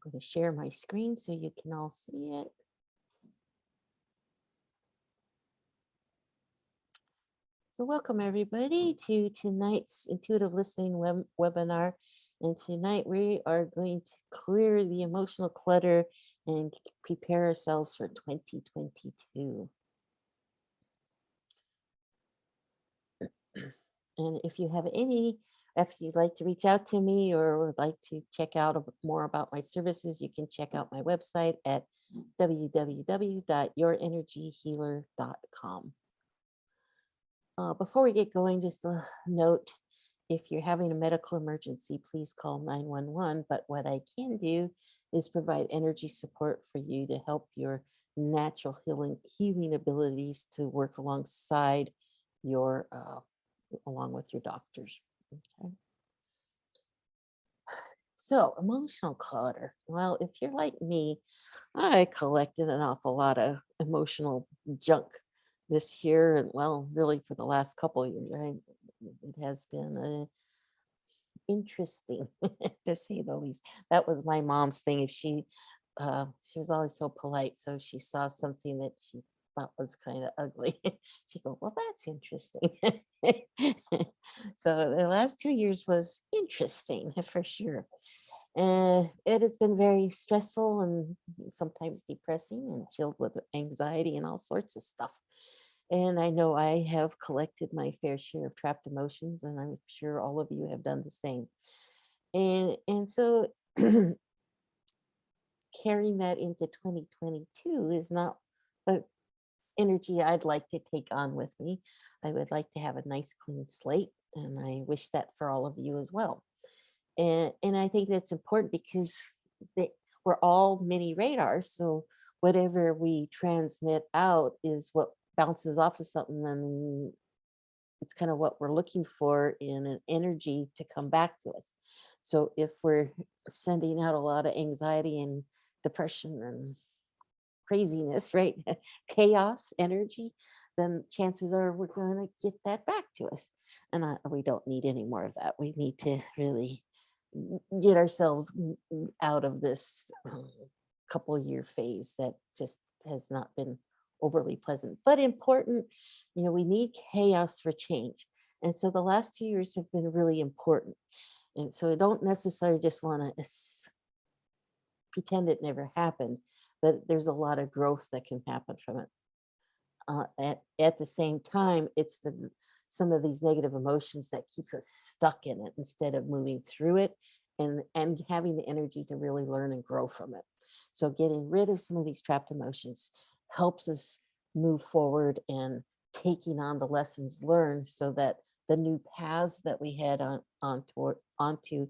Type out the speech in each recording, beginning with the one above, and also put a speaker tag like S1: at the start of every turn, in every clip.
S1: going to share my screen so you can all see it. So welcome everybody to tonight's intuitive listening webinar. And tonight we are going to clear the emotional clutter and prepare ourselves for 2022. And if you'd like to reach out to me or would like to check out more about my services, you can check out my website at www.yourenergyhealer.com. Before we get going, just a note, if you're having a medical emergency, please call 911. But what I can do is provide energy support for you to help your natural healing abilities to work alongside your along with your doctors. Okay. So emotional clutter. Well, if you're like me, I collected an awful lot of emotional junk this year, and well, really for the last couple of years, right? It has been interesting to say the least. That was my mom's thing. If she was always so polite, so she saw something that she thought was kind of ugly, she'd go, "Well, that's interesting." So the last 2 years was interesting for sure. And it has been very stressful and sometimes depressing and filled with anxiety and all sorts of stuff. And I know I have collected my fair share of trapped emotions, and I'm sure all of you have done the same. And so carrying that into 2022 is not a energy I'd like to take on with me. I would like to have a nice clean slate, and I wish that for all of you as well. And I think that's important because we're all mini radars. So whatever we transmit out is what bounces off of something, and it's kind of what we're looking for in an energy to come back to us. So if we're sending out a lot of anxiety and depression and craziness, right? Chaos energy, then chances are we're going to get that back to us. And we don't need any more of that. We need to really get ourselves out of this couple year phase that just has not been overly pleasant, but important. We need chaos for change. And so the last 2 years have been really important. And so I don't necessarily just want to pretend it never happened, but there's a lot of growth that can happen from it. At the same time, it's some of these negative emotions that keeps us stuck in it instead of moving through it and having the energy to really learn and grow from it. So getting rid of some of these trapped emotions helps us move forward and taking on the lessons learned so that the new paths that we head onto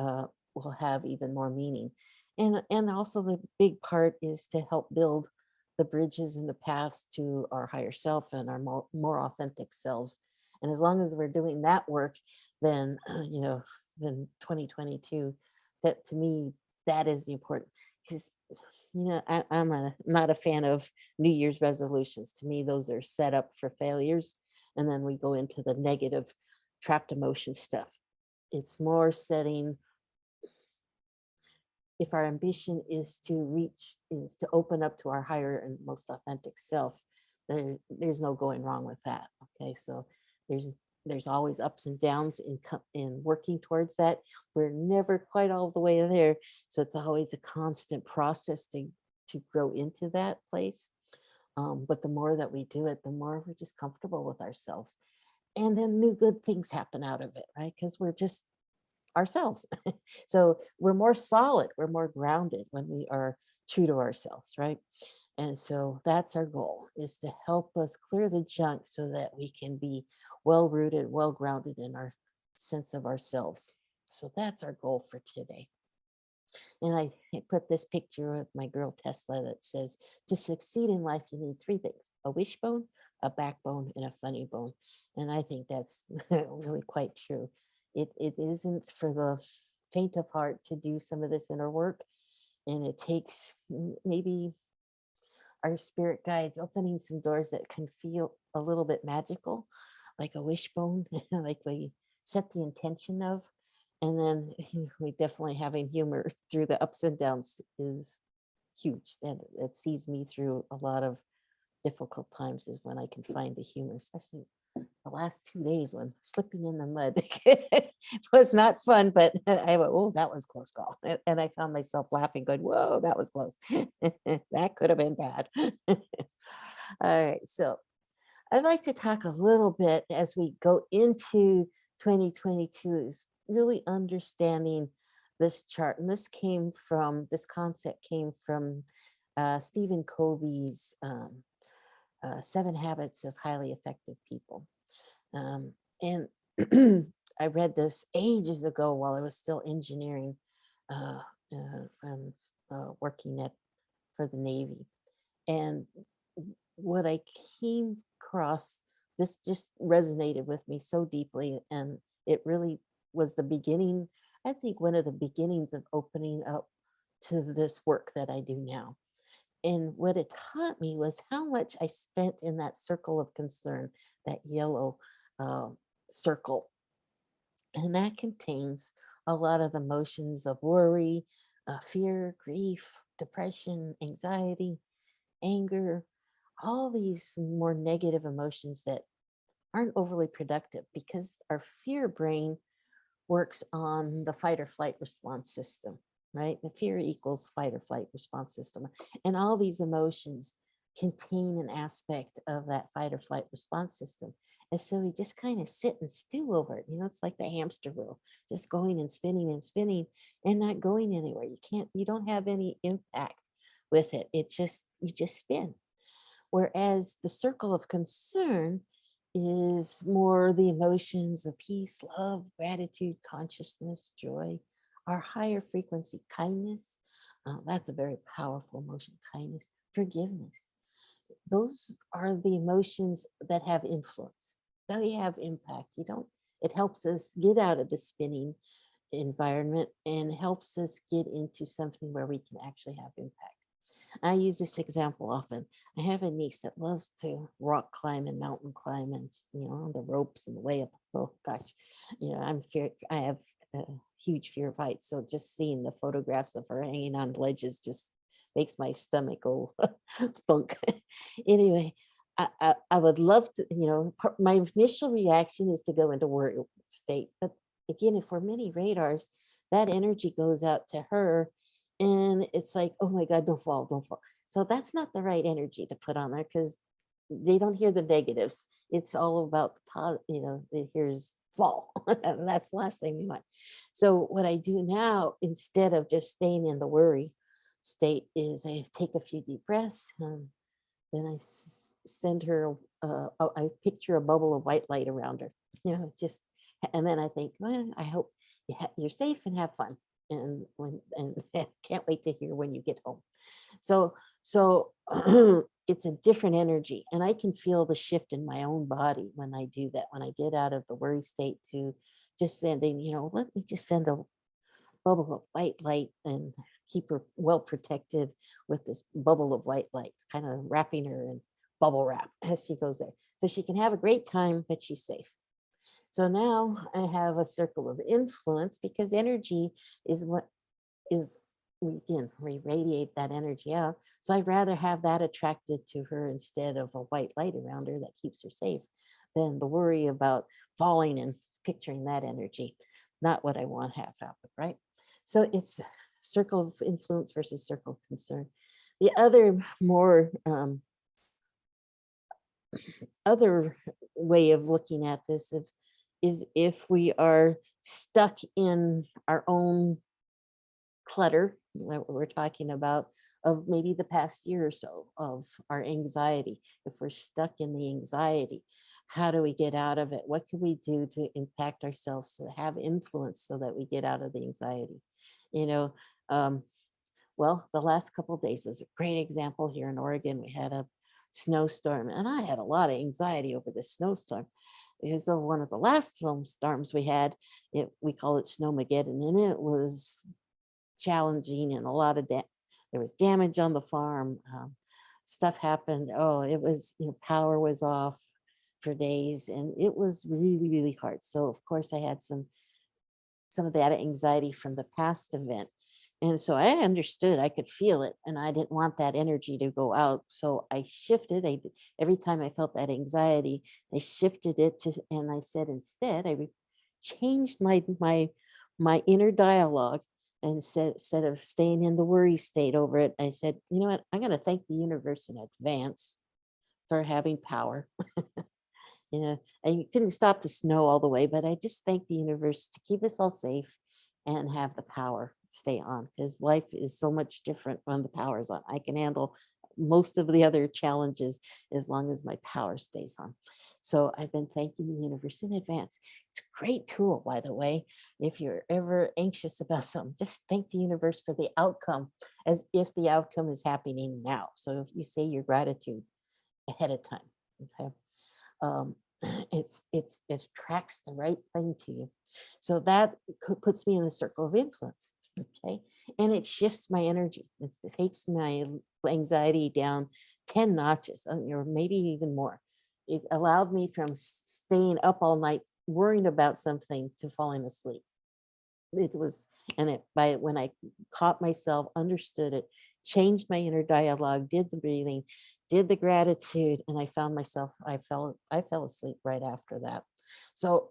S1: will have even more meaning. And also the big part is to help build the bridges and the paths to our higher self and our more authentic selves. And as long as we're doing that work, then then 2022, that to me, that is the important, because I'm not a fan of New Year's resolutions. To me, those are set up for failures. And then we go into the negative trapped emotion stuff. It's more setting, if our ambition is to open up to our higher and most authentic self, there's no going wrong with that. Okay, so there's always ups and downs in working towards that. We're never quite all the way there, so it's always a constant process to grow into that place. But the more that we do it, the more we're just comfortable with ourselves, and then new good things happen out of it, right? Because we're just ourselves. So we're more solid, we're more grounded when we are true to ourselves, right? And so that's our goal, is to help us clear the junk so that we can be well rooted, well grounded in our sense of ourselves. So that's our goal for today. And I put this picture of my girl Tesla that says, to succeed in life, you need three things: a wishbone, a backbone, and a funny bone. And I think that's really quite true. It isn't for the faint of heart to do some of this inner work. And it takes maybe our spirit guides opening some doors that can feel a little bit magical, like a wishbone, like we set the intention of. And then we definitely having humor through the ups and downs is huge. And it sees me through a lot of difficult times is when I can find the humor, especially the last 2 days when slipping in the mud was not fun, but I went, oh, that was close call. And I found myself laughing, going, whoa, that was close. That could have been bad. All right. So I'd like to talk a little bit as we go into 2022 is really understanding this chart. And this concept came from Stephen Covey's 7 Habits of Highly Effective People. And I read this ages ago while I was still engineering and working for the Navy. And what I came across, this just resonated with me so deeply. And it really was the beginning, I think, one of the beginnings of opening up to this work that I do now. And what it taught me was how much I spent in that circle of concern, that yellow uh, circle. And that contains a lot of the emotions of worry, fear, grief, depression, anxiety, anger, all these more negative emotions that aren't overly productive because our fear brain works on the fight or flight response system, right? The fear equals fight or flight response system. And all these emotions contain an aspect of that fight or flight response system. And so we just kind of sit and stew over it. It's like the hamster wheel, just going and spinning and not going anywhere. You don't have any impact with it. You just spin. Whereas the circle of concern is more the emotions of peace, love, gratitude, consciousness, joy, our higher frequency, kindness. That's a very powerful emotion, kindness, forgiveness. Those are the emotions that have influence. They have impact. It helps us get out of the spinning environment and helps us get into something where we can actually have impact. I use this example often. I have a niece that loves to rock climb and mountain climb and, on the ropes and the way up. Oh gosh, I have a huge fear of heights. So just seeing the photographs of her hanging on ledges just makes my stomach go thunk. Anyway, I would love to, my initial reaction is to go into worry state. But again, if we're mini radars, that energy goes out to her and it's like, oh my God, don't fall, don't fall. So that's not the right energy to put on there because they don't hear the negatives. It's all about here's fall. And that's the last thing we want. So what I do now, instead of just staying in the worry state, is I take a few deep breaths. Then I send her, I picture a bubble of white light around her, just, and then I think, well, I hope you're safe and have fun. And can't wait to hear when you get home. So it's a different energy, and I can feel the shift in my own body when I do that. When I get out of the worry state to just sending, let me just send a bubble of white light and keep her well protected with this bubble of white light, kind of wrapping her in bubble wrap as she goes there, so she can have a great time, but she's safe. So now I have a circle of influence because energy is what is, we radiate that energy out. So I'd rather have that attracted to her instead of a white light around her that keeps her safe than the worry about falling and picturing that energy. Not what I want to have happen, right? So it's circle of influence versus circle of concern. The other more other way of looking at this is if we are stuck in our own clutter that we're talking about of maybe the past year or so of our anxiety. If we're stuck in the anxiety, how do we get out of it? What can we do to impact ourselves to have influence so that we get out of the anxiety? You know, um, well, the last couple of days is a great example here in Oregon. We had a snowstorm, and I had a lot of anxiety over this snowstorm. Because one of the last storms we had, we call it Snowmageddon, and it was challenging and a lot of there was damage on the farm. Stuff happened. Oh, it was, power was off for days, and it was really, really hard. So of course I had some some of that anxiety from the past event. And so I understood, I could feel it, and I didn't want that energy to go out. So I shifted. Every time I felt that anxiety, I shifted it to, and I said instead, changed my inner dialogue, and said, instead of staying in the worry state over it, I said, you know what, I'm going to thank the universe in advance for having power. I couldn't stop the snow all the way, but I just thank the universe to keep us all safe and have the power stay on, because life is so much different when the power's on. I can handle most of the other challenges as long as my power stays on. So I've been thanking the universe in advance. It's a great tool, by the way. If you're ever anxious about something, just thank the universe for the outcome as if the outcome is happening now. So if you say your gratitude ahead of time, okay, um, it tracks the right thing to you. So that puts me in the circle of influence. Okay. And it shifts my energy. It takes my anxiety down 10 notches, or maybe even more. It allowed me from staying up all night worrying about something to falling asleep. It was, and it, by when I caught myself, understood it, changed my inner dialogue, did the breathing, did the gratitude, and I found myself, I fell asleep right after that. So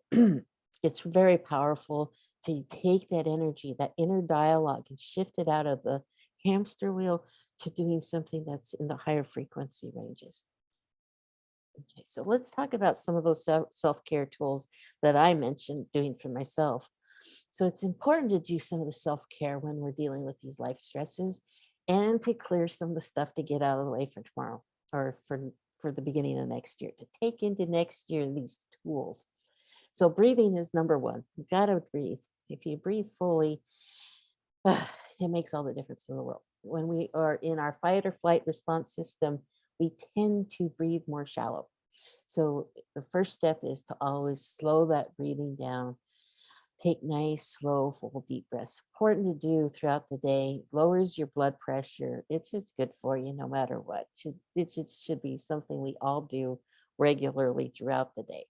S1: it's very powerful to take that energy, that inner dialogue, and shift it out of the hamster wheel to doing something that's in the higher frequency ranges. Okay, so let's talk about some of those self-care tools that I mentioned doing for myself. So it's important to do some of the self-care when we're dealing with these life stresses, and to clear some of the stuff to get out of the way for tomorrow, or for the beginning of next year, to take into next year these tools. So breathing is number one. You got to breathe. If you breathe fully, it makes all the difference in the world. When we are in our fight or flight response system, we tend to breathe more shallow. So the first step is to always slow that breathing down. Take nice, slow, full, deep breaths. Important to do throughout the day. Lowers your blood pressure. It's just good for you no matter what. It just should be something we all do regularly throughout the day.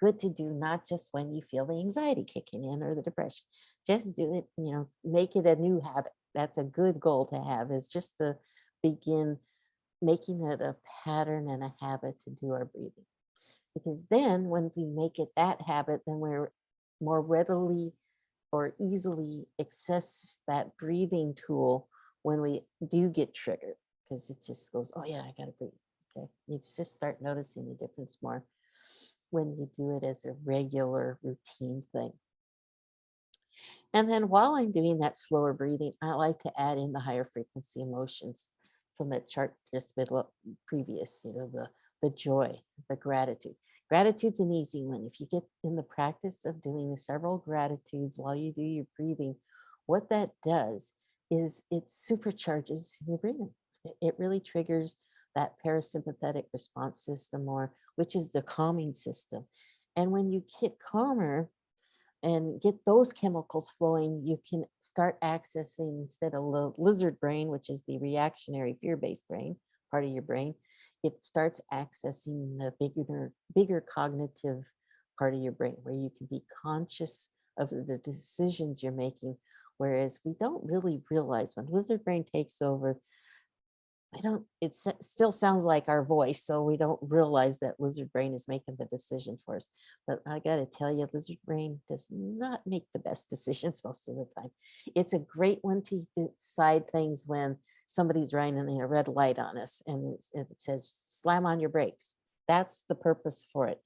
S1: Good to do, not just when you feel the anxiety kicking in or the depression. Just do it, make it a new habit. That's a good goal to have, is just to begin making it a pattern and a habit to do our breathing. Because then when we make it that habit, then we're more readily or easily access that breathing tool when we do get triggered, because it just goes, oh yeah, I gotta breathe. Okay. You just start noticing the difference more when you do it as a regular routine thing. And then while I'm doing that slower breathing, I like to add in the higher frequency emotions from that chart just previous, the joy, the gratitude. Gratitude's an easy one. If you get in the practice of doing several gratitudes while you do your breathing, what that does is it supercharges your breathing. It really triggers that parasympathetic response system, or which is the calming system. And when you get calmer and get those chemicals flowing, you can start accessing, instead of the lizard brain, which is the reactionary fear-based brain, part of your brain, it starts accessing the bigger cognitive part of your brain, where you can be conscious of the decisions you're making. Whereas we don't really realize when lizard brain takes over, still sounds like our voice, so we don't realize that lizard brain is making the decision for us. But I got to tell you, lizard brain does not make the best decisions most of the time. It's a great one to decide things when somebody's running a red light on us and it says, slam on your brakes. That's the purpose for it.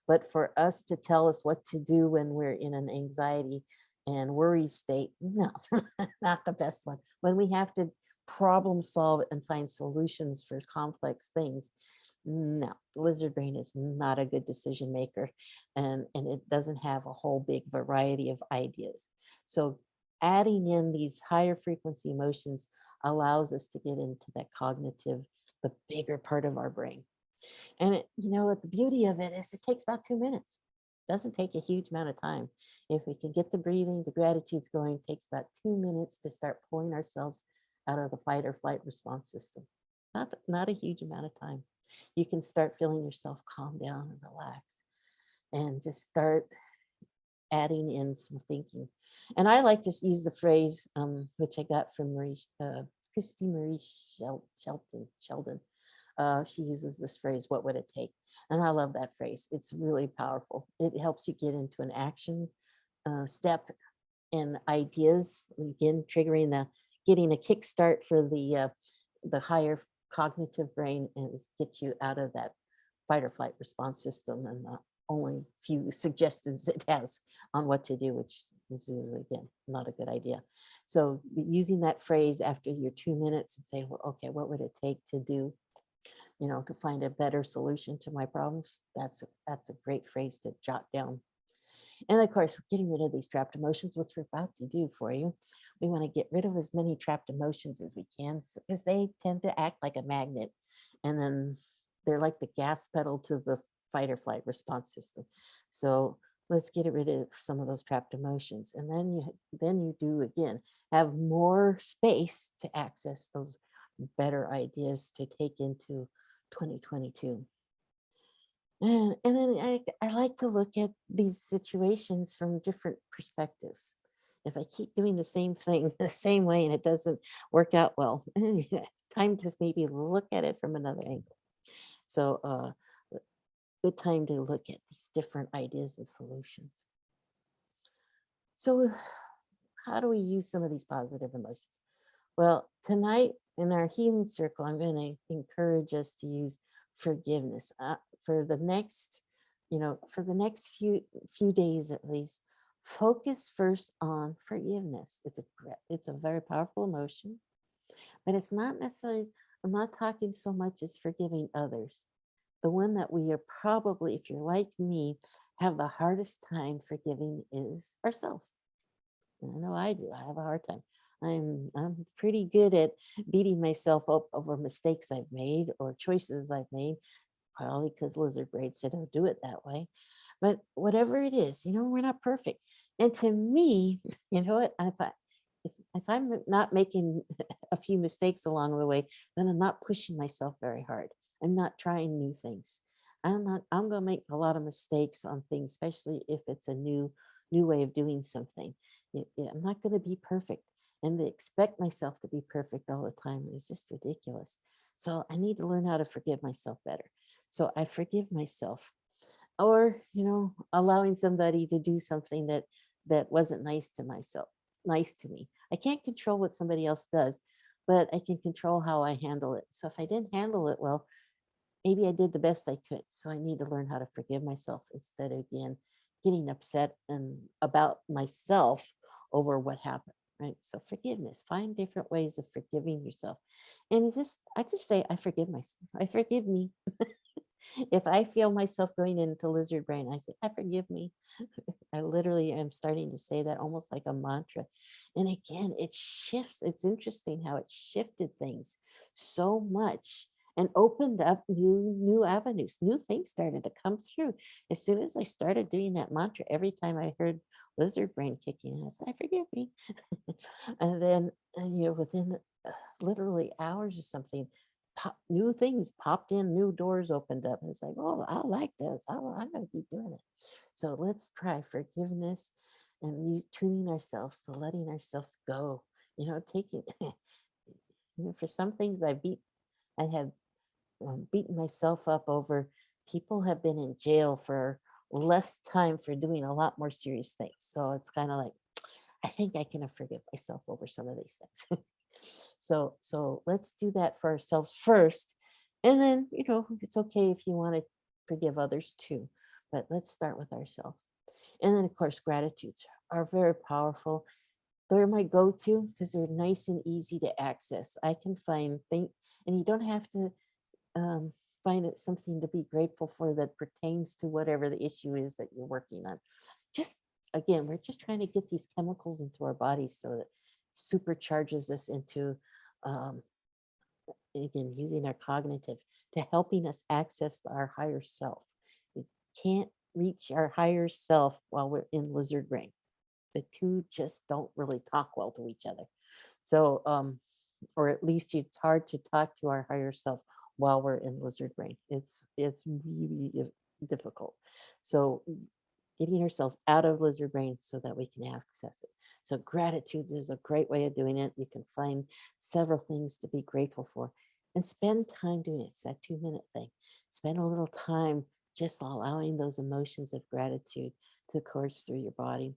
S1: But for us to tell us what to do when we're in an anxiety and worry state, no, not the best one. When we have to problem solve and find solutions for complex things, no, the lizard brain is not a good decision maker, and it doesn't have a whole big variety of ideas. So adding in these higher frequency emotions allows us to get into that cognitive, the bigger part of our brain. And what the beauty of it is, it takes about 2 minutes. Doesn't take a huge amount of time. If we can get the breathing, the gratitudes going, it takes about 2 minutes to start pulling ourselves out of the fight or flight response system. Not a huge amount of time. You can start feeling yourself calm down and relax, and just start adding in some thinking. And I like to use the phrase, which I got from Christy Marie Sheldon. She uses this phrase, what would it take? And I love that phrase. It's really powerful. It helps you get into an action step and ideas, again, triggering getting a kickstart for the higher cognitive brain and get you out of that fight or flight response system, and only few suggestions it has on what to do, which is usually, again, not a good idea. So using that phrase after your 2 minutes and say, well, okay, what would it take to do, to find a better solution to my problems? That's a great phrase to jot down. And of course, getting rid of these trapped emotions, which we're about to do for you. We want to get rid of as many trapped emotions as we can, because they tend to act like a magnet. And then they're like the gas pedal to the fight or flight response system. So let's get rid of some of those trapped emotions. And then you do, again, have more space to access those better ideas to take into 2022. And then I like to look at these situations from different perspectives. If I keep doing the same thing the same way and it doesn't work out well, time to maybe look at it from another angle. So good time to look at these different ideas and solutions. So how do we use some of these positive emotions? Well, tonight in our healing circle, I'm going to encourage us to use forgiveness for the next, few days at least. Focus first on forgiveness. It's a very powerful emotion, but it's not necessarily. I'm not talking so much as forgiving others. The one that we are probably, if you're like me, have the hardest time forgiving is ourselves. I know I do. I have a hard time. I'm pretty good at beating myself up over mistakes I've made or choices I've made, probably because lizard brain said don't do it that way. But whatever it is, we're not perfect. And to me, you know what? If I'm not making a few mistakes along the way, then I'm not pushing myself very hard. I'm not trying new things. I'm gonna make a lot of mistakes on things, especially if it's a new way of doing something. I'm not gonna be perfect. And to expect myself to be perfect all the time is just ridiculous. So I need to learn how to forgive myself better. So I forgive myself. Or, allowing somebody to do something that wasn't nice to me. I can't control what somebody else does, but I can control how I handle it. So if I didn't handle it well, maybe I did the best I could. So I need to learn how to forgive myself instead of, again, getting upset and about myself over what happened. Right. So forgiveness, find different ways of forgiving yourself. And I just say, I forgive myself. I forgive me. If I feel myself going into lizard brain, I say, I forgive me. I literally am starting to say that almost like a mantra. And again, it shifts. It's interesting how it shifted things so much and opened up new avenues. New things started to come through. As soon as I started doing that mantra, every time I heard lizard brain kicking in, I said, I forgive me. And then, within literally hours or something, new things popped in, new doors opened up. It's like, oh, I like this. I'm going to keep doing it. So let's try forgiveness and tuning ourselves to letting ourselves go. Taking, for some things I have beaten myself up over. People have been in jail for less time for doing a lot more serious things. So it's kind of like, I think I can forgive myself over some of these things. So let's do that for ourselves first. And then, it's okay if you want to forgive others too, but let's start with ourselves. And then, of course, gratitudes are very powerful. They're my go-to because they're nice and easy to access. I can find things, and you don't have to find it something to be grateful for that pertains to whatever the issue is that you're working on. Just again, we're just trying to get these chemicals into our bodies so that supercharges us into again, using our cognitive to helping us access our higher self. We can't reach our higher self while we're in lizard brain. The two just don't really talk well to each other. So or at least it's hard to talk to our higher self while we're in lizard brain. It's really difficult. So getting ourselves out of lizard brain so that we can access it. So gratitude is a great way of doing it. You can find several things to be grateful for and spend time doing it. It's that 2-minute thing. Spend a little time just allowing those emotions of gratitude to course through your body.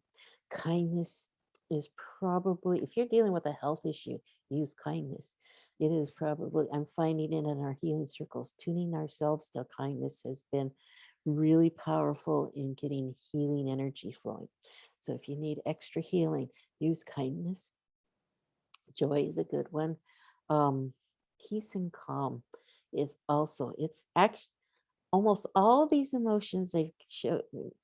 S1: Kindness is probably, if you're dealing with a health issue, use kindness. It is probably, I'm finding it in our healing circles, tuning ourselves to kindness has been really powerful in getting healing energy flowing. So if you need extra healing, use kindness. Joy is a good one. Um, Peace and calm is also, it's actually almost all these emotions they show,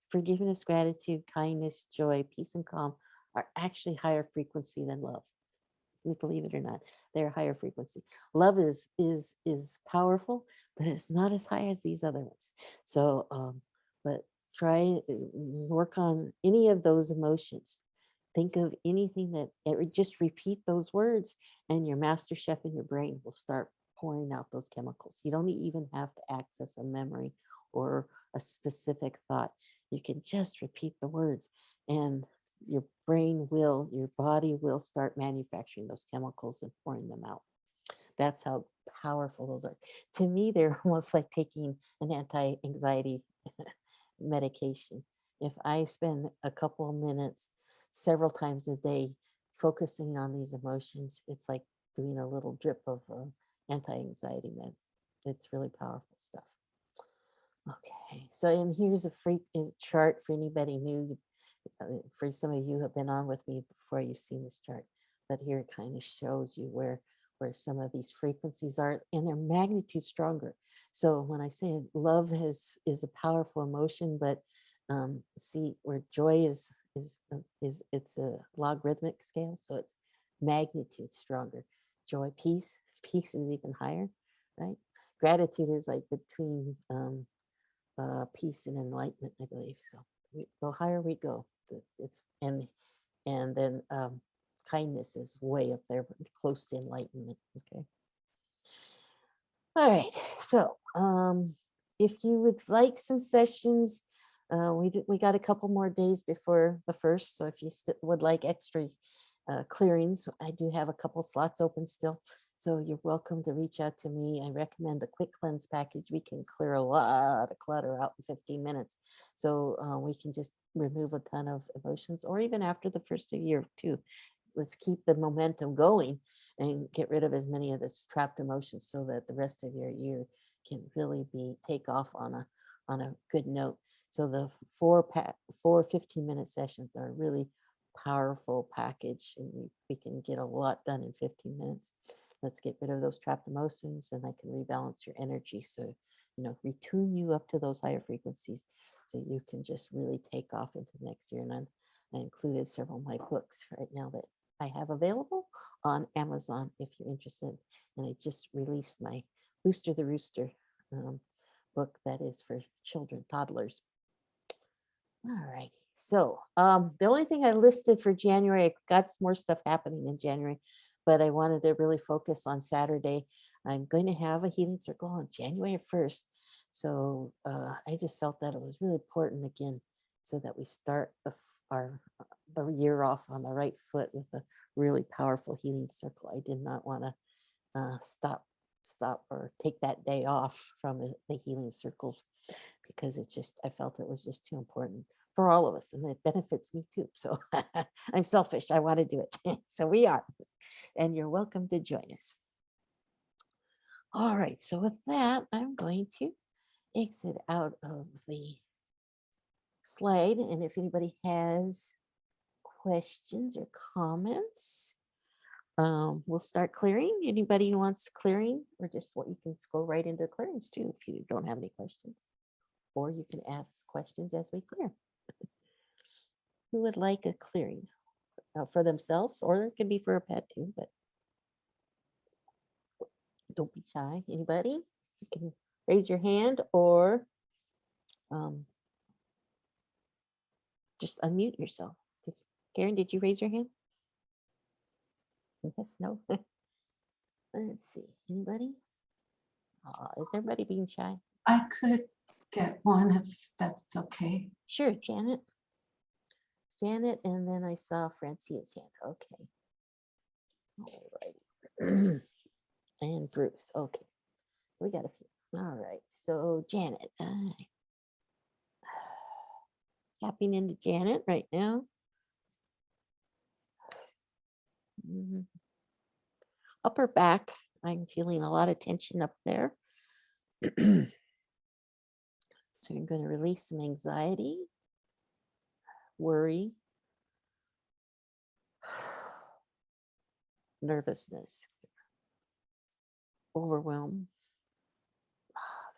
S1: forgiveness, gratitude, kindness, joy, peace, and calm are actually higher frequency than love. You believe it or not, they're higher frequency. Love is powerful, but it's not as high as these other ones. So but try work on any of those emotions. Think of anything that just repeat those words, and your master chef in your brain will start pouring out those chemicals. You don't even have to access a memory or a specific thought. You can just repeat the words, and your brain will, your body will start manufacturing those chemicals and pouring them out. That's how powerful those are. To me, they're almost like taking an anti-anxiety medication. If I spend a couple of minutes several times a day focusing on these emotions, it's like doing a little drip of anti-anxiety meds. It's really powerful stuff. Okay, so and here's a free chart for anybody new. For some of you who have been on with me before, you've seen this chart, but here it kind of shows you where some of these frequencies are and their magnitude stronger. So when I say love is a powerful emotion, but see where joy is it's a logarithmic scale, so it's magnitude stronger. Joy, peace is even higher, right? Gratitude is like between peace and enlightenment, I believe. So the higher we go, it's and then kindness is way up there, close to enlightenment. Okay. All right. So if you would like some sessions, we got a couple more days before the first. So if you would like extra clearings, I do have a couple slots open still. So you're welcome to reach out to me. I recommend the quick cleanse package. We can clear a lot of clutter out in 15 minutes. So we can just remove a ton of emotions, or even after the first year too. Let's keep the momentum going and get rid of as many of the trapped emotions so that the rest of your year can really be take off on a good note. So the four 15-minute sessions are really powerful package, and we can get a lot done in 15 minutes. Let's get rid of those trapped emotions, and I can rebalance your energy. So, retune you up to those higher frequencies so you can just really take off into next year. And I included several of my books right now that I have available on Amazon if you're interested. And I just released my Booster the Rooster book that is for children, toddlers. All right. So the only thing I listed for January, I got some more stuff happening in January, but I wanted to really focus on Saturday. I'm going to have a healing circle on January 1st. So I just felt that it was really important again, so that we start the year off on the right foot with a really powerful healing circle. I did not want to stop or take that day off from the healing circles, because I felt it was just too important for all of us, and it benefits me too. So I'm selfish. I want to do it. So we are, and you're welcome to join us. All right. So with that, I'm going to exit out of the slide. And if anybody has questions or comments, we'll start clearing. Anybody who wants clearing, or just what you can go right into clearings too if you don't have any questions, or you can ask questions as we clear. Who would like a clearing for themselves, or it can be for a pet too, but don't be shy. Anybody? You can raise your hand, or just unmute yourself. Karen, did you raise your hand? Yes, no. Let's see. Anybody? Is everybody being shy?
S2: I could get one if that's okay.
S1: Sure, Janet. Janet, and then I saw Francia's hand. Okay. Alrighty. And Bruce. Okay. We got a few. All right. So Janet. Tapping into Janet right now. Mhm. Upper back. I'm feeling a lot of tension up there. So you're going to release some anxiety, worry, nervousness, overwhelm.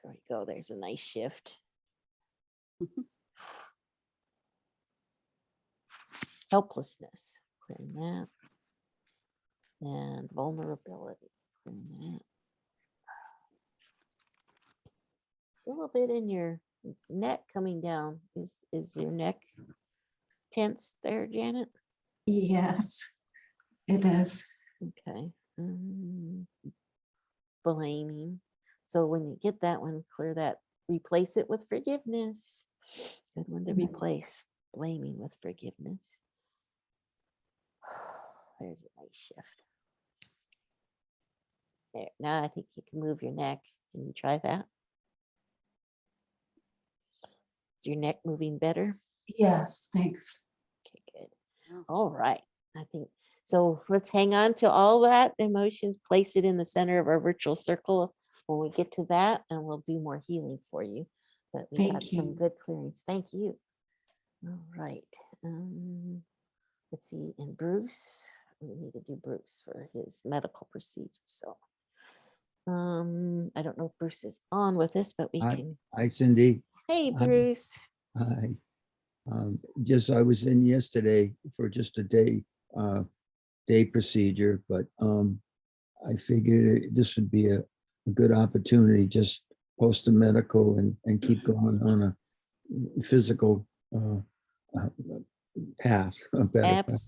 S1: There we go. There's a nice shift. Helplessness, clearing that. And vulnerability, clearing that. A little bit in your neck coming down. Is your neck tense there, Janet?
S2: Yes, it is.
S1: Okay. Blaming. So when you get that one, clear that. Replace it with forgiveness. Good one to replace. Blaming with forgiveness. There's a nice shift. There. Now I think you can move your neck. Can you try that? Is your neck moving better?
S2: Yes, thanks.
S1: Okay, good. All right. I think so. Let's hang on to all that emotions, place it in the center of our virtual circle when we get to that, and we'll do more healing for you. But we got
S2: Thank
S1: some
S2: you.
S1: good clearings. Thank you. All right. Let's see. And Bruce, we need to do Bruce for his medical procedure. So I don't know if Bruce is on with us, but we
S3: Hi,
S1: can.
S3: hi Cindy.
S1: Hey,
S3: Hi.
S1: Bruce.
S3: Hi. Just I was in yesterday for just a day procedure, but I figured this would be a good opportunity, just post a medical and keep going on a physical uh, path, a better path.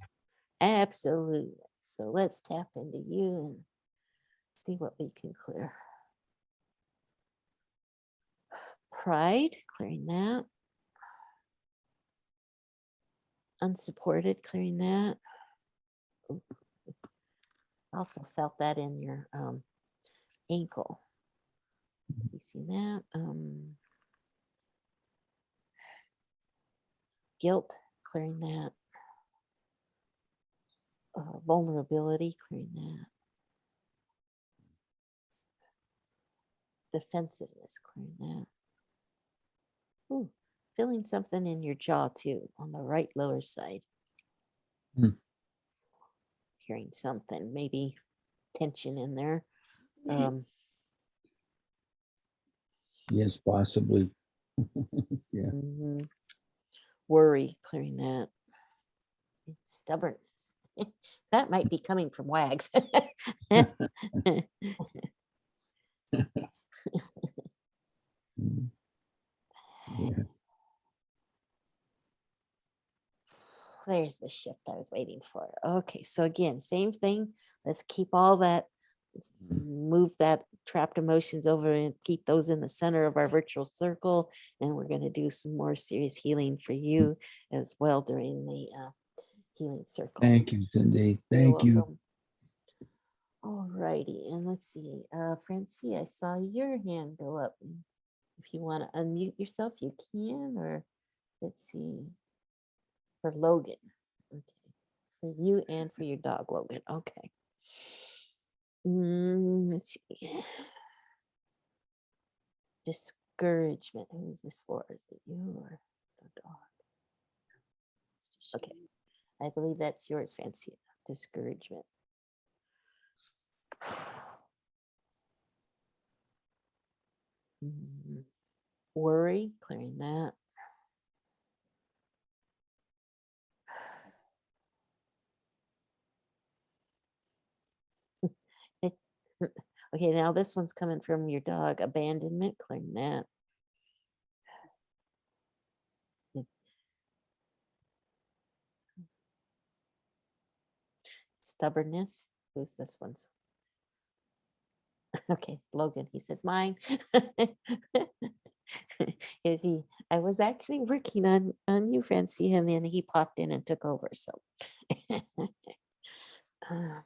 S1: Absolutely. So let's tap into you and see what we can clear. Pride, clearing that. Unsupported, clearing that. Ooh. Also felt that in your ankle. You see that? Guilt, clearing that. Vulnerability, clearing that. Defensiveness, clearing that. Ooh, feeling something in your jaw too, on the right lower side. Hearing something, maybe tension in there.
S3: Yes, possibly. Yeah.
S1: Worry, clearing that. Stubbornness. That might be coming from Wags.
S3: Yeah.
S1: There's the shift I was waiting for. Okay, so again, same thing. Let's keep all that, move that trapped emotions over and keep those in the center of our virtual circle. And we're going to do some more serious healing for you as well during the healing circle.
S3: Thank you, Cindy.
S1: You're
S3: Thank you.
S1: welcome. All righty, and let's see, Francie, I saw your hand go up. If you want to unmute yourself, you can, or let's see, for Logan. Okay, for you and for your dog, Logan. Okay. Let's see. Discouragement. Who is this for? Is it you or the dog? Okay, I believe that's yours, Francie. Discouragement. Worry, clearing that. Okay, now this one's coming from your dog. Abandonment, clearing that. Stubbornness. Who's this one's? Okay, Logan, he says mine. Is he? I was actually working on you, Francie, and then he popped in and took over. So, uh,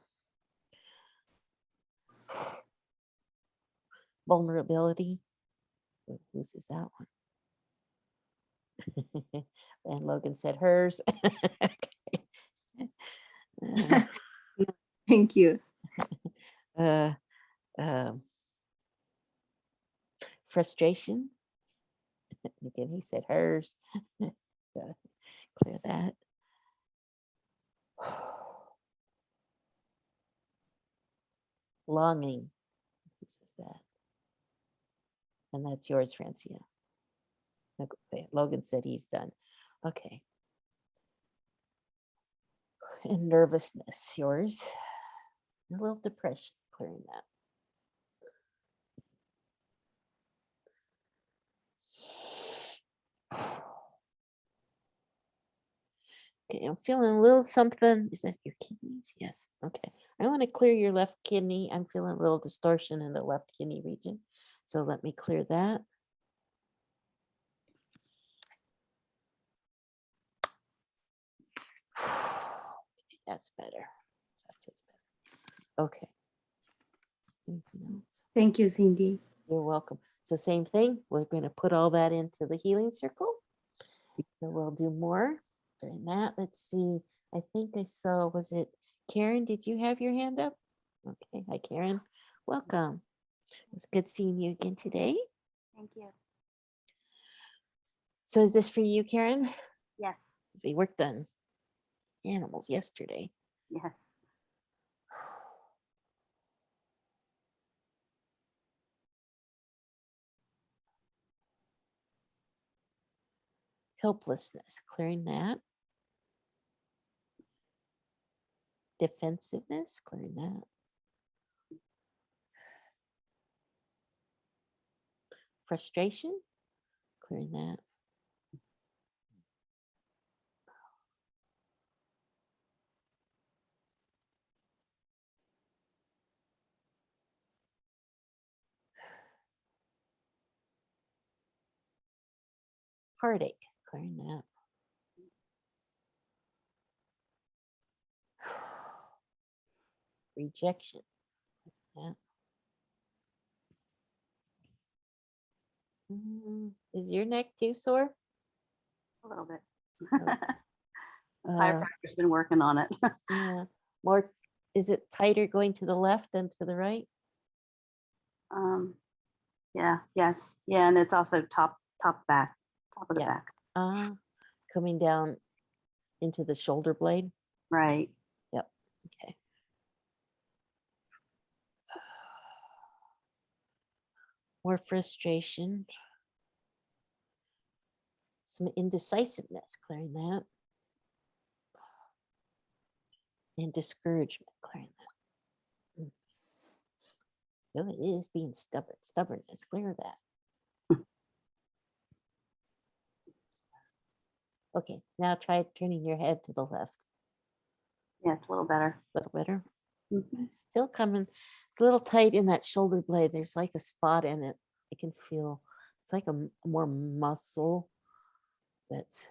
S1: vulnerability. Whose is that one? And Logan said hers. Okay.
S4: Thank you.
S1: Uh, um, frustration. Again, he said hers. Gotta clear that. Longing. Whose is that? And that's yours, Francia. Okay, Logan said he's done. Okay. And nervousness, yours. A little depression, clearing that. Okay, I'm feeling a little something. Is that your kidneys? Yes. Okay. I want to clear your left kidney. I'm feeling a little distortion in the left kidney region. So let me clear that. That's better. That's better. Okay. Anything else?
S4: Thank you, Cindy.
S1: You're welcome. So same thing. We're going to put all that into the healing circle. So we'll do more during that. Let's see. I think I saw, was it Karen? Did you have your hand up? Okay. Hi, Karen. Welcome. It's good seeing you again today.
S5: Thank you.
S1: So is this for you, Karen?
S5: Yes,
S1: We worked on animals yesterday.
S5: yes.
S1: Helplessness, clearing that. Defensiveness, clearing that. Frustration, clearing that. Heartache, clearing that. Rejection, yeah. Is your neck too sore?
S5: A little bit.
S1: Oh,
S5: The
S1: Uh,
S5: chiropractor's been working on it.
S1: yeah, more, is it tighter going to the left than to the right?
S5: Um, yeah, yes, yeah, and it's also top back, top of the
S1: Yeah.
S5: back.
S1: Coming down into the shoulder blade.
S5: Right.
S1: Yep. Okay. More frustration. Some indecisiveness, clearing that. And discouragement, clearing that. No, it is being stubborn. Stubbornness, clear that. Okay, now try turning your head to the left.
S5: Yeah, it's a little better.
S1: A little better.
S5: Mhm.
S1: Still coming. It's a little tight in that shoulder blade. There's like a spot in it. I can feel it's like a more muscle that's,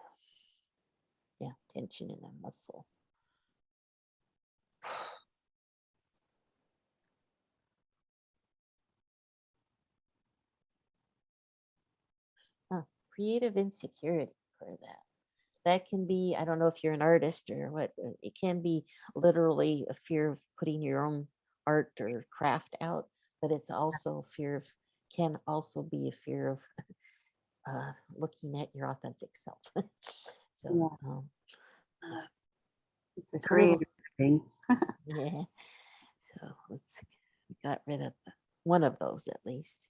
S1: yeah, tension in a muscle. Huh. Creative insecurity for that. That can be, I don't know if you're an artist or what, it can be literally a fear of putting your own art or craft out, but it's also fear of, can also be a fear of looking at your authentic self. So,
S5: Yeah.
S1: uh,
S5: It's a
S1: it's a little,
S5: creative thing.
S1: yeah. So let's, we got rid of one of those at least.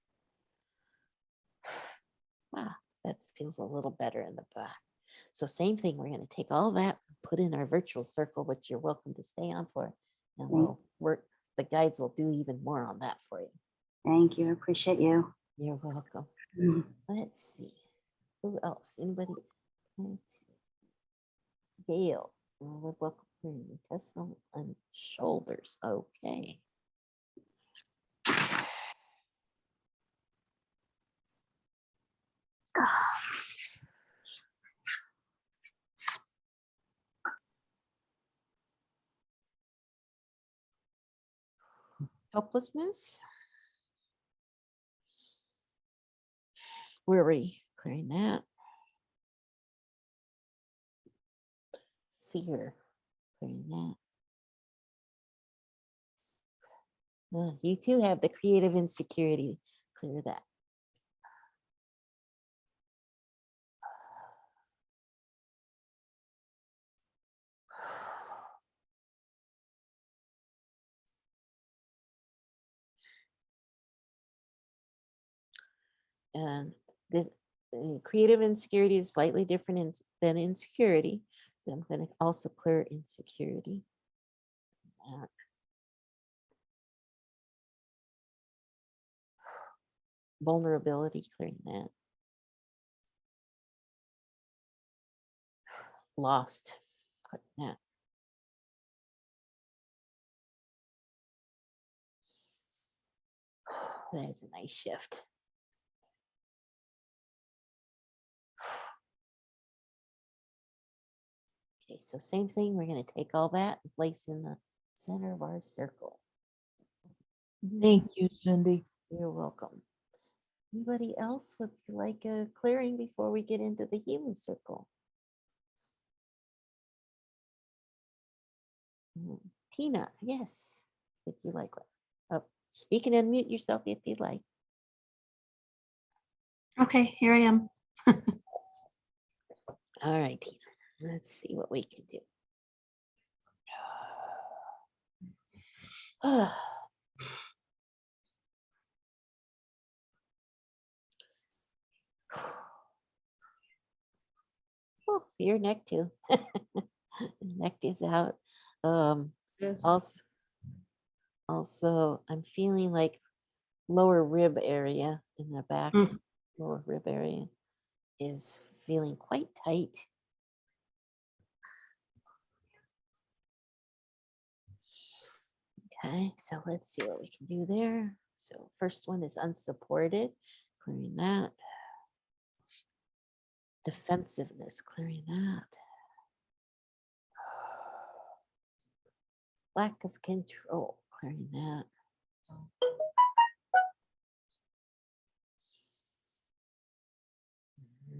S1: Wow, that feels a little better in the back. So same thing, we're going to take all that, put in our virtual circle, which you're welcome to stay on for. And we'll work, the guides will do even more on that for you.
S5: Thank you. I appreciate you.
S1: You're welcome.
S5: Mhm.
S1: Let's see. Who else? Anybody? Let's see. Gail. Welcome. Intestinal and shoulders. Okay. Helplessness. Worry, clearing that. Fear, clearing that. You too have the creative insecurity. Clear that. And the creative insecurity is slightly different than insecurity. So I'm going to also clear insecurity. That. Vulnerability, clearing that. Lost, clearing that. There's a nice shift. Okay, so same thing. We're going to take all that and place in the center of our circle.
S4: Thank you, Cindy.
S1: You're welcome. Anybody else would you like a clearing before we get into the healing circle? Tina, yes. Would you like one? Oh, you can unmute yourself if you'd like.
S5: Okay, here I am.
S1: All right, Tina. Let's see what we can do. Oh, your neck too. Neck is out. Also, I'm feeling like lower rib area in the back. Lower rib area is feeling quite tight. Okay, so let's see what we can do there. So first one is unsupported, clearing that. Defensiveness, clearing that. Lack of control, clearing that.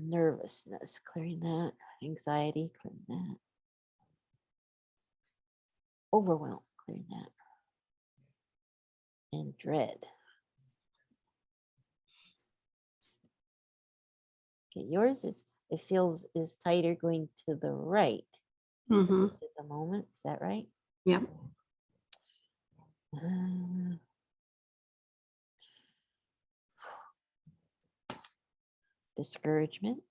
S1: Nervousness, clearing that. Anxiety, clearing that. Overwhelm, clearing that. And dread. Okay, yours it feels is tighter going to the right at the moment. Is that right?
S5: Yep.
S1: Discouragement.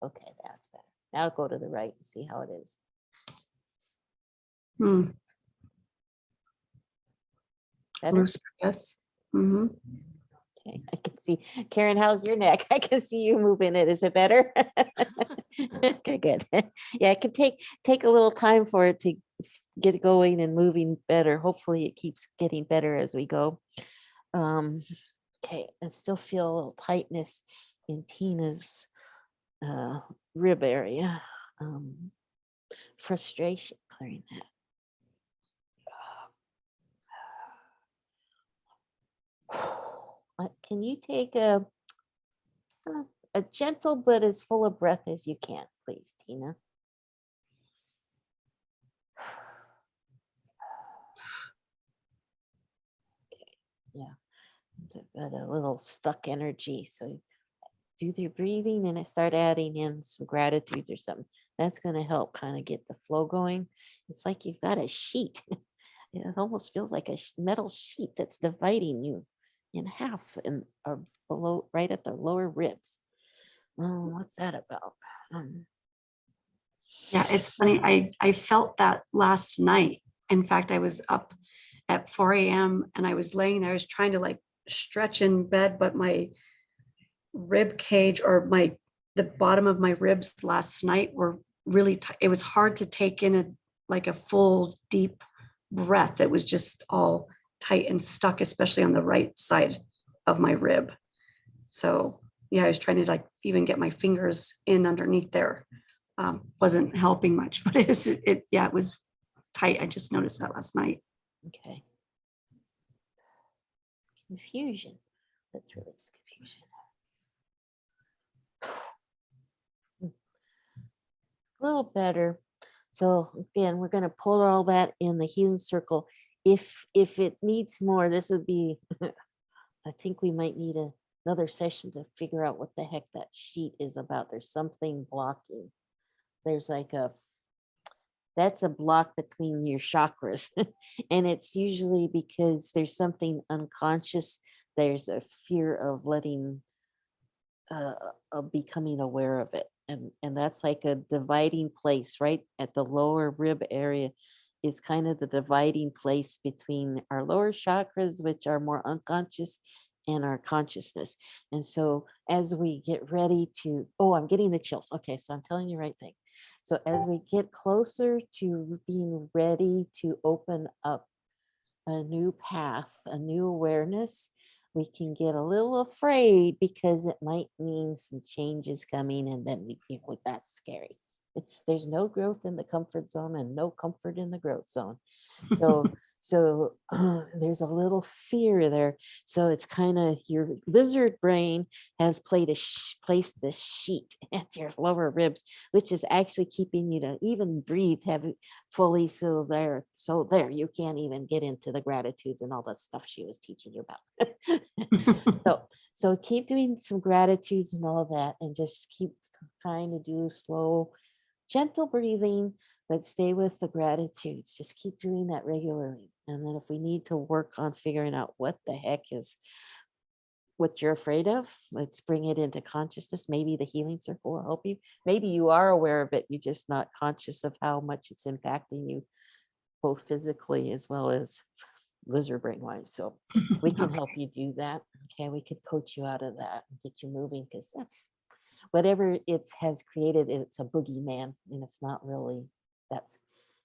S1: Okay, that's better. Now go to the right and see how it is. Better?
S5: Loose purpose.
S1: Okay, I can see. Karen, how's your neck? I can see you moving it. Is it better? Okay, good. Yeah, it can take a little time for it to get going and moving better. Hopefully it keeps getting better as we go. Okay, I still feel a little tightness in Tina's rib area. Frustration, clearing that. Can you take a gentle but as full of breath as you can, please, Tina? Okay, yeah, got a little stuck energy. So do the breathing and I start adding in some gratitude or something. That's going to help kind of get the flow going. It's like you've got a sheet. It almost feels like a metal sheet that's dividing you in half and or below, right at the lower ribs. Oh, what's that about?
S5: Yeah, it's funny. I felt that last night. In fact, I was up at 4 a.m. and I was laying there. I was trying to like stretch in bed, but my rib cage or the bottom of my ribs last night were really tight. It was hard to take in a full deep breath. It was just all tight and stuck, especially on the right side of my rib. So yeah, I was trying to like even get my fingers in underneath there. Wasn't helping much, but yeah, it was tight. I just noticed that last night.
S1: Okay. Confusion. Let's release confusion. A little better. So again, we're going to pull all that in the healing circle. If it needs more, this would be, I think we might need another session to figure out what the heck that sheet is about. There's something blocking. There's like that's a block between your chakras. And it's usually because there's something unconscious. There's a fear of of becoming aware of it. And that's like a dividing place right at the lower rib area is kind of the dividing place between our lower chakras, which are more unconscious, and our consciousness. And so as we get ready to, oh, I'm getting the chills. Okay, so I'm telling you the right thing. So as we get closer to being ready to open up a new path, a new awareness, we can get a little afraid because it might mean some changes coming, and then that's scary. There's no growth in the comfort zone and no comfort in the growth zone. So there's a little fear there. So it's kind of your lizard brain has placed this sheet at your lower ribs, which is actually keeping you to even breathe heavy fully. So there you can't even get into the gratitudes and all that stuff she was teaching you about. So keep doing some gratitudes and all of that, and just keep trying to do slow, gentle breathing, but stay with the gratitudes. Just keep doing that regularly. And then if we need to work on figuring out what the heck is what you're afraid of, let's bring it into consciousness. Maybe the healing circle will help you. Maybe you are aware of it, you're just not conscious of how much it's impacting you, both physically as well as lizard brain wise. So we can help you do that. Okay, we could coach you out of that and get you moving, because that's whatever it has created. It's a boogeyman, and it's not really. That's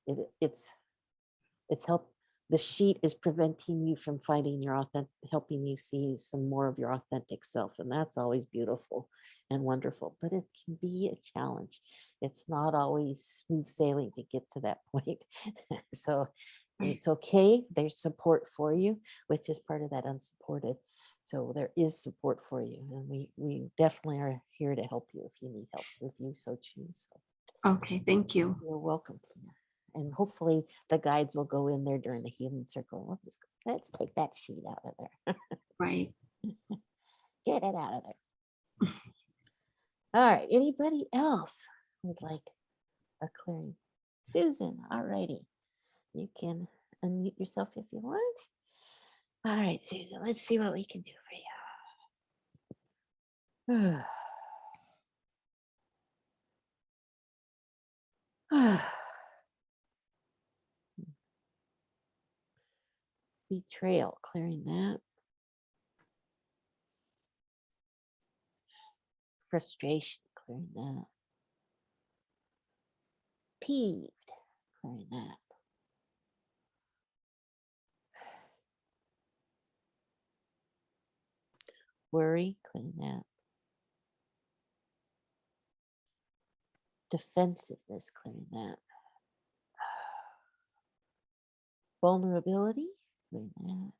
S1: it. It's help. The sheet is preventing you from finding your authentic, helping you see some more of your authentic self, and that's always beautiful and wonderful. But it can be a challenge. It's not always smooth sailing to get to that point. So it's okay. There's support for you, which is part of that unsupported. So there is support for you, and we definitely are here to help you if you need help, if you so choose. So
S5: Okay, thank you.
S1: you're welcome, Tina. And hopefully the guides will go in there during the healing circle. Let's take that sheet out of there.
S5: Right.
S1: Get it out of there. All right. Anybody else would like a clearing? Susan, all righty. You can unmute yourself if you want. All right, Susan, let's see what we can do for you. Betrayal, clearing that. Frustration, clearing that. Peeved, clearing that. Worry, clearing that. Defensiveness, clearing that. Vulnerability, clearing that.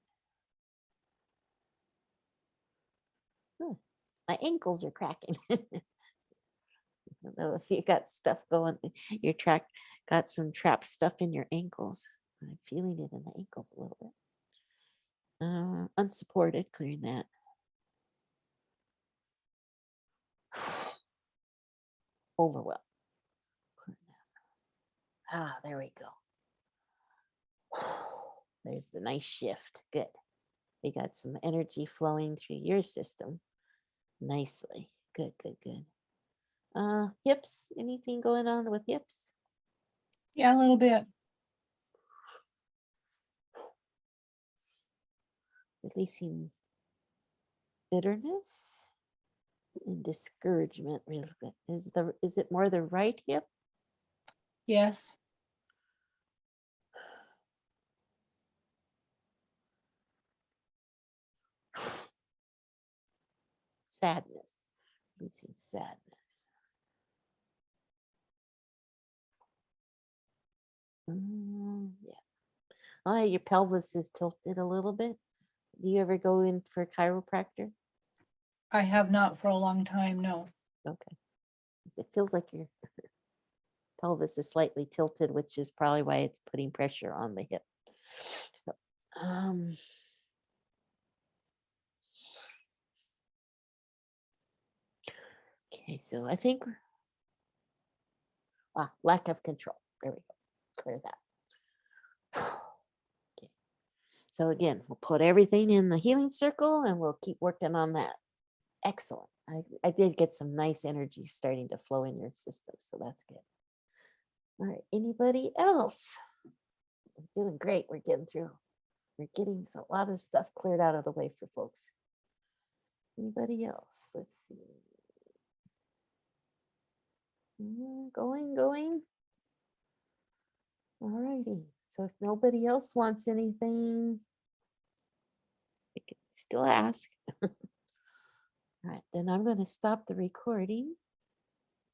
S1: Oh, my ankles are cracking. I don't know if you got stuff going, your got some trapped stuff in your ankles. I'm feeling it in the ankles a little bit. Unsupported, clearing that. Overwhelmed. Clearing that. Ah, there we go. There's the nice shift. Good. We got some energy flowing through your system nicely. Good, good, good. Hips, anything going on with hips?
S4: Yeah, a little bit.
S1: Releasing bitterness and discouragement. Really good. Is it more the right hip?
S4: Yes.
S1: sadness. Releasing sadness. Yeah. Oh, your pelvis is tilted a little bit. Do you ever go in for a chiropractor?
S4: I have not for a long time, no.
S1: Okay. 'Cause it feels like your pelvis is slightly tilted, which is probably why it's putting pressure on the hip. So, okay, so I think lack of control. There we go. Clear that. Okay. So again, we'll put everything in the healing circle and we'll keep working on that. Excellent. I did get some nice energy starting to flow in your system, so that's good. All right, anybody else? We're doing great. We're getting through. We're getting a lot of stuff cleared out of the way for folks. Anybody else? Let's see. Going. All righty. So if nobody else wants anything, I can still ask. All right, then I'm going to stop the recording.